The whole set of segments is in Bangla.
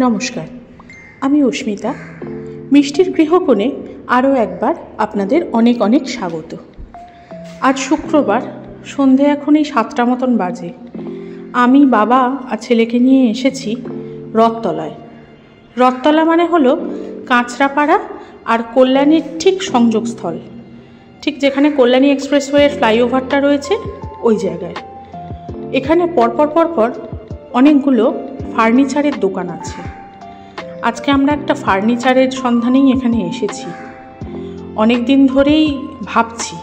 নমস্কার, আমি অস্মিতা। মিষ্টির গৃহকোণে আরও একবার আপনাদের অনেক অনেক স্বাগত। আজ শুক্রবার, সন্ধে এখন এই 7টা মতন বাজে। আমি, বাবা আর ছেলেকে নিয়ে এসেছি রথতলায়। রথতলা মানে হলো কাঁচরাপাড়া আর কল্যাণীর ঠিক সংযোগস্থল, ঠিক যেখানে কল্যাণী এক্সপ্রেসওয়ের ফ্লাইওভারটা রয়েছে ওই জায়গায়। এখানে পরপর অনেকগুলো ফার্নিচারের দোকান আছে। আজকে আমরা একটা ফার্নিচারের সন্ধানেই এখানে এসেছি। অনেক দিন ধরেই ভাবছি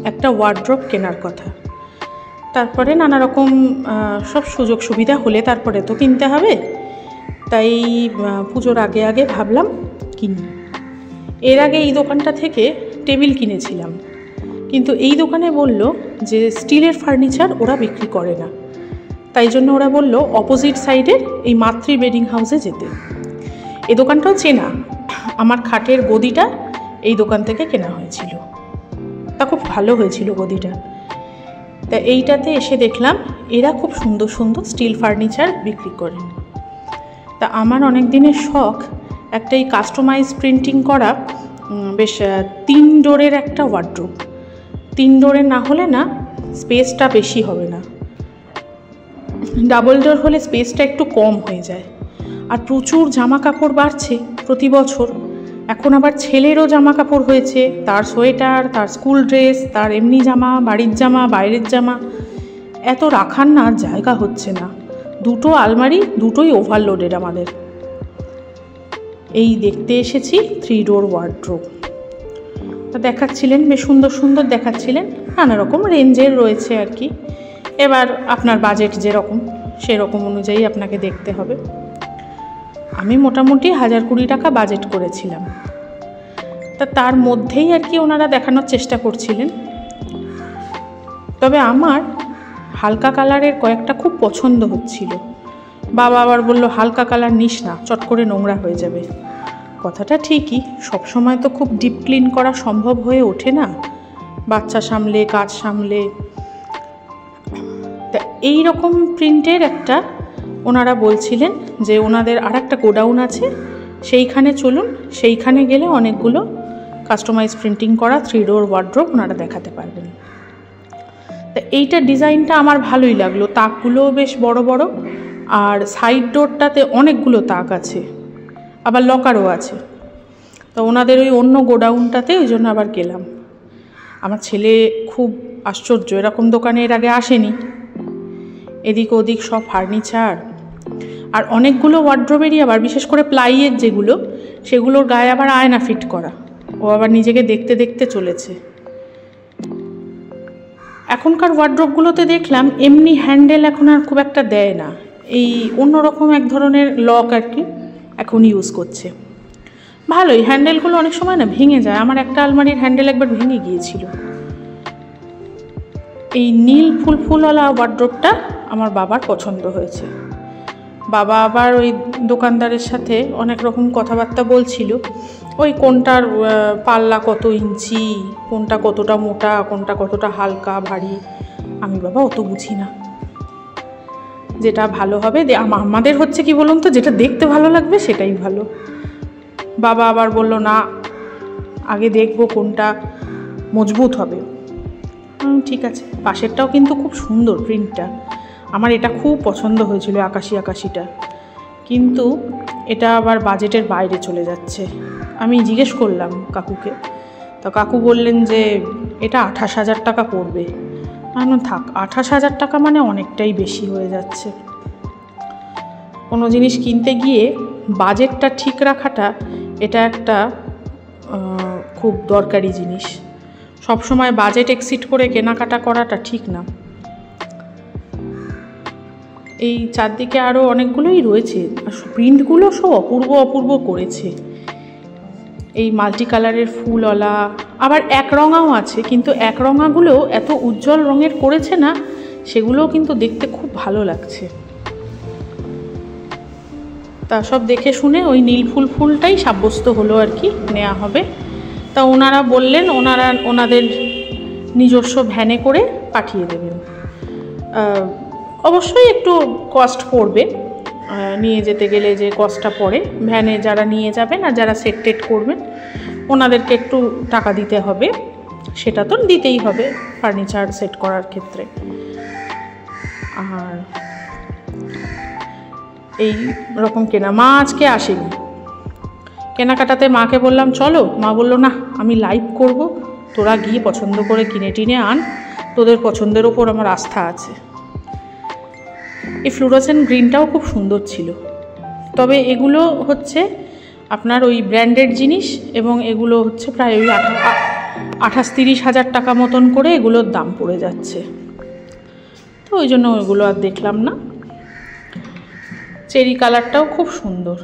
একটা ওয়ার্ড্রপ কেনার কথা। তারপরে নানা রকম সব সুযোগ সুবিধা হলে তারপরে তো কিনতে হবে, তাই পুজোর আগে ভাবলাম কিনি। এর আগে এই দোকানটা থেকে টেবিল কিনেছিলাম, কিন্তু এই দোকানে বলল যে স্টিলের ফার্নিচার ওরা বিক্রি করে না। তাই জন্য ওরা বলল অপোজিট সাইডের এই মাতৃ বেডিং হাউসে যেতে। এই দোকানটাও চেনা, আমার খাটের গদিটা এই দোকান থেকে কেনা হয়েছিল, তা খুব ভালো হয়েছিল গদিটা। তা এইটাতে এসে দেখলাম এরা খুব সুন্দর সুন্দর স্টিল ফার্নিচার বিক্রি করে। তা আমার অনেক দিনের শখ একটা এই কাস্টমাইজ প্রিন্টিং করা বেশ 3 ডোরের একটা ওয়ার্ড্রোব। 3 ডোরের না হলে না স্পেসটা বেশি হবে না, ডাবল ডোর হলে স্পেসটা একটু কম হয়ে যায়। আর প্রচুর জামা কাপড় বাড়ছে প্রতি বছর। এখন আবার ছেলেরও জামা কাপড় হয়েছে, তার সোয়েটার, তার স্কুল ড্রেস, তার এমনি জামা, বাড়ির জামা, বাইরের জামা, এত রাখার না জায়গা হচ্ছে না। 2টো আলমারি, দুটোই ওভারলোডেড আমাদের। এই দেখতে এসেছি 3 ডোর ওয়ার্ড্রোব। তা দেখাচ্ছিলেন, বেশ সুন্দর সুন্দর দেখাচ্ছিলেন, নানা রকম রেঞ্জের রয়েছে আর কি। এবার আপনার বাজেট যেরকম সেরকম অনুযায়ী আপনাকে দেখতে হবে। আমি মোটামুটি 1020 টাকা বাজেট করেছিলাম। তা তার মধ্যেই আর কি ওনারা দেখানোর চেষ্টা করছিলেন। তবে আমার হালকা কালারের কয়েকটা খুব পছন্দ হচ্ছিল। বাবা আবার বলল হালকা কালার নিস না, চট করে নোংরা হয়ে যাবে। কথাটা ঠিকই, সবসময় তো খুব ডিপ ক্লিন করা সম্ভব হয়ে ওঠে না, বাচ্চা সামলে, কাজ সামলে। তা এই রকম প্রিন্টের একটা ওনারা বলছিলেন যে ওনাদের আর একটা গোডাউন আছে, সেইখানে চলুন, সেইখানে গেলে অনেকগুলো কাস্টমাইজ প্রিন্টিং করা 3 ডোর ওয়ার্ড্রোব ওনারা দেখাতে পারবেন। তা এইটা ডিজাইনটা আমার ভালোই লাগলো, তাকগুলোও বেশ বড় বড়, আর সাইড ডোরটাতে অনেকগুলো তাক আছে, আবার লকারও আছে। তো ওনাদের ওই অন্য গোডাউনটাতে ওই জন্য আবার গেলাম। আমার ছেলে খুব আশ্চর্য, এরকম দোকানে এর আগে আসেনি। এদিক ওদিক সব ফার্নিচার, আর অনেকগুলো ওয়ার্ড্রোবেরই আবার, বিশেষ করে প্লাইয়ের যেগুলো, সেগুলোর গায়ে আবার আয়না ফিট করা। ও আবার নিজেকে দেখতে দেখতে চলেছে। এখনকার ওয়ার্ড্রোবগুলোতে দেখলাম এমনি হ্যান্ডেল এখন আর খুব একটা দেয় না, এই অন্যরকম এক ধরনের লক আর কি এখন ইউজ করছে। ভালোই, হ্যান্ডেলগুলো অনেক সময় না ভেঙে যায়। আমার একটা আলমারির হ্যান্ডেল একবার ভেঙে গিয়েছিল। এই নীল ফুলওয়ালা ওয়ার্ড্রোবটা আমার বাবার পছন্দ হয়েছে। বাবা আবার ওই দোকানদারের সাথে অনেক রকম কথাবার্তা বলছিল, ওই কোনটার পাল্লা কত ইঞ্চি, কোনটা কতটা মোটা, কোনটা কতটা হালকা ভারী। আমি বাবা অত বুঝি না, যেটা ভালো হবে আমাদের হচ্ছে কি বলুন তো, যেটা দেখতে ভালো লাগবে সেটাই ভালো। বাবা আবার বলল না, আগে দেখবো কোনটা মজবুত হবে। ঠিক আছে। পাশেরটাও কিন্তু খুব সুন্দর প্রিন্টটা, আমার এটা খুব পছন্দ হয়েছিল, আকাশিটা, কিন্তু এটা আবার বাজেটের বাইরে চলে যাচ্ছে। আমি জিজ্ঞেস করলাম কাকুকে, তো কাকু বললেন যে এটা 28,000 টাকা পড়বে। আমি থাক, 28,000 টাকা মানে অনেকটাই বেশি হয়ে যাচ্ছে। কোনো জিনিস কিনতে গিয়ে বাজেটটা ঠিক রাখাটা এটা একটা খুব দরকারি জিনিস। সবসময় বাজেট এক্সিড করে কেনাকাটা করাটা ঠিক না। এই চারদিকে আরও অনেকগুলোই রয়েছে, আর প্রিন্টগুলো সব অপূর্ব করেছে। এই মাল্টি কালারের ফুলওয়ালা, আবার একরঙাও আছে, কিন্তু একরঙাগুলো এত উজ্জ্বল রঙের করেছে না, সেগুলোও কিন্তু দেখতে খুব ভালো লাগছে। তা সব দেখে শুনে ওই নীল ফুলটাই সাব্যস্ত হলো আর কি, নেওয়া হবে। তা ওনারা বললেন ওনাদের নিজস্ব ভ্যানে করে পাঠিয়ে দেবেন। অবশ্যই একটু কস্ট পড়বে, নিয়ে যেতে গেলে যে কস্টটা পড়ে, ভ্যানে যারা নিয়ে যাবেন আর যারা সেট টেট করবেন ওনাদেরকে একটু টাকা দিতে হবে, সেটা তো দিতেই হবে ফার্নিচার সেট করার ক্ষেত্রে। আর এই রকম কেনা। মা আজকে আসেনি কেনাকাটাতে, মাকে বললাম চলো, মা বললো না আমি লাইভ করব, তোরা গিয়ে পছন্দ করে কিনে টিনে আন, তোদের পছন্দের ওপর আমার আস্থা আছে। এই ফ্লুরোসেন্ট গ্রিনটাও খুব সুন্দর ছিল, তবে এগুলো হচ্ছে আপনার ওই ব্র্যান্ডেড জিনিস এবং এগুলো হচ্ছে প্রায় ওই 28-30 হাজার টাকা মতন করে এগুলোর দাম পড়ে যাচ্ছে, তো ওই জন্য ওইগুলো আর দেখলাম না। চেরি কালারটাও খুব সুন্দর,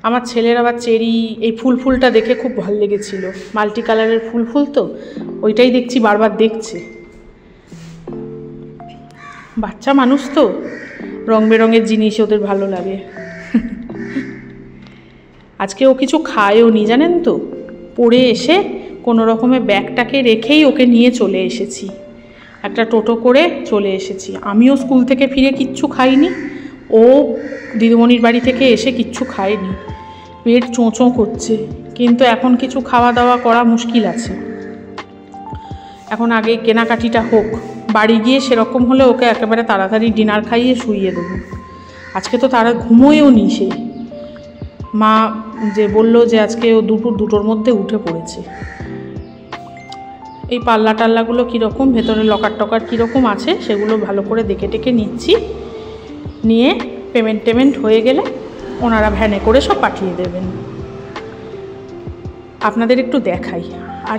আমার ছেলের আবার চেরি এই ফুলটা দেখে খুব ভালো লেগেছিল, মাল্টি কালারের ফুল তো ওইটাই দেখছি, বারবার দেখছে। বাচ্চা মানুষ তো রং বেরঙের জিনিস ওদের ভালো লাগে। আজকে ও কিছু খায়ও নি জানেন তো, পড়ে এসে কোনো রকমের ব্যাগটাকে রেখেই ওকে নিয়ে চলে এসেছি, একটা টোটো করে চলে এসেছি। আমিও স্কুল থেকে ফিরে কিচ্ছু খাইনি, ও দিদিমণির বাড়ি থেকে এসে কিচ্ছু খায়নি, পেট চোঁচো করছে, কিন্তু এখন কিছু খাওয়া দাওয়া করা মুশকিল আছে। এখন আগে কেনাকাটিটা হোক, বাড়ি গিয়ে সেরকম হলে ওকে একেবারে তাড়াতাড়ি ডিনার খাইয়ে শুইয়ে দেবো। আজকে তো তারা ঘুমোয়ও নি, সে মা যে বললো যে আজকে ও দুটোর মধ্যে উঠে পড়েছে। এই পাল্লা টাল্লাগুলো কীরকম, ভেতরে লকার টকার কীরকম আছে সেগুলো ভালো করে দেখে টেকে নিচ্ছি, নিয়ে পেমেন্ট হয়ে গেলে ওনারা ভ্যানে করে সব পাঠিয়ে দেবেন। আপনাদের একটু দেখাই আর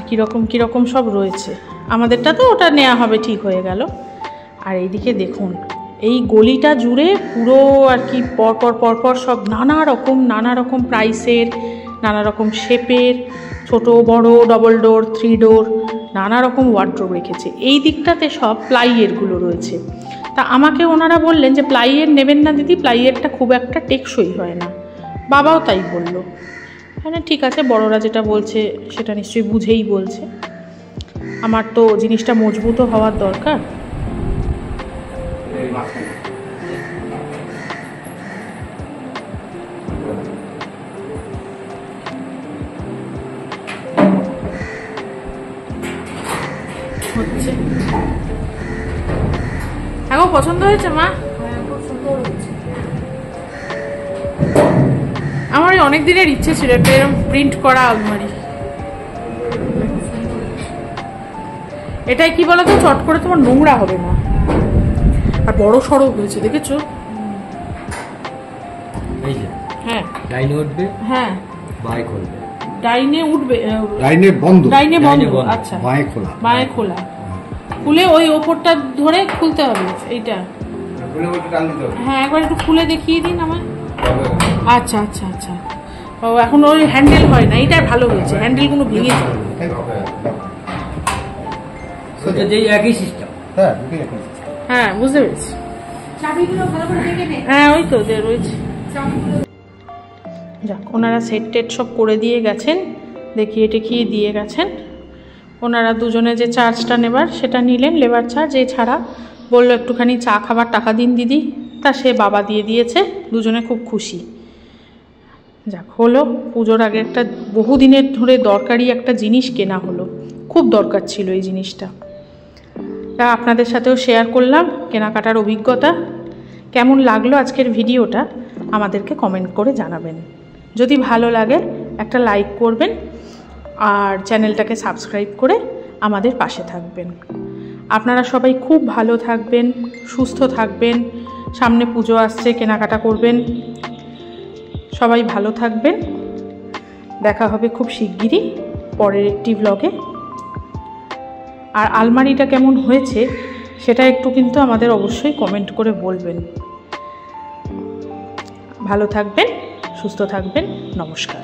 কীরকম সব রয়েছে। আমাদেরটা তো ওটা নেওয়া হবে, ঠিক হয়ে গেল। আর এইদিকে দেখুন, এই গলিটা জুড়ে পুরো আর কি পরপর সব নানা রকম প্রাইসের, নানা রকম শেপের, ছোট বড়, ডবল ডোর, 3 ডোর, নানা রকম ওয়ার্ড্রোব রেখেছে। এই দিকটাতে সব প্লাইয়েরগুলো রয়েছে। তা আমাকে ওনারা বললেন যে প্লাইয়ের নেবেন না দিদি, প্লাইয়েরটা খুব একটা টেকসই হয় না, বাবাও তাই বললো। হ্যাঁ ঠিক আছে, বড়রা যেটা বলছে সেটা নিশ্চয়ই বুঝেই বলছে, আমার তো জিনিসটা মজবুতও হওয়ার দরকার। হচ্ছে এখন পছন্দ হয়েছে মা? আমার অনেক দিনের ইচ্ছে ছিল একটা এরকম প্রিন্ট করা আলমারি। এটাই কি বলতো, চট করে তোমার নোংরা হবে না, আর বড় সড়ো হয়েছে দেখেছো? হ্যাঁ ডাইনে উঠবে, হ্যাঁ বাঁয়ে খুলবে, ডাইনে উঠবে, ডাইনে বন্ধ, আচ্ছা বাঁয়ে খোলা, খুলে ওই ওপরটা ধরে খুলতে হবে। এইটা হ্যাঁ একবার একটু খুলে দেখিয়ে দিন আমায়। আচ্ছা ও এখন ওই হ্যান্ডেল হয় না, এটা ভালো হয়েছে, হ্যান্ডেলগুলো ভেঙে যাবে। হ্যাঁ বুঝতে পেরেছি, হ্যাঁ ওই তো রয়েছে। যাক, ওনারা সেট টেট সব করে দিয়ে গেছেন, দেখিয়ে টেখিয়ে দিয়ে গেছেন। ওনারা দুজনে যে চার্জটা নেবার সেটা নিলেন, লেবার চার্জ, এছাড়া বললো একটুখানি চা খাবার টাকা দিন দিদি, তা সে বাবা দিয়ে দিয়েছে, দুজনে খুব খুশি। যাক, হলো পুজোর আগে একটা বহুদিনের ধরে দরকারি একটা জিনিস কেনা হলো, খুব দরকার ছিল এই জিনিসটা। তা আপনাদের সাথেও শেয়ার করলাম কেনাকাটার অভিজ্ঞতা। কেমন লাগলো আজকের ভিডিওটা আমাদেরকে কমেন্ট করে জানাবেন। যদি ভালো লাগে একটা লাইক করবেন আর চ্যানেলটাকে সাবস্ক্রাইব করে আমাদের পাশে থাকবেন। আপনারা সবাই খুব ভালো থাকবেন, সুস্থ থাকবেন, সামনে পুজো আসছে, কেনাকাটা করবেন, সবাই ভালো থাকবেন। দেখা হবে খুব শিগগিরই পরের একটি ব্লগে। আর আলমারিটা কেমন হয়েছে সেটা একটু কিন্তু আমাদের অবশ্যই কমেন্ট করে বলবেন। ভালো থাকবেন, সুস্থ থাকবেন, নমস্কার।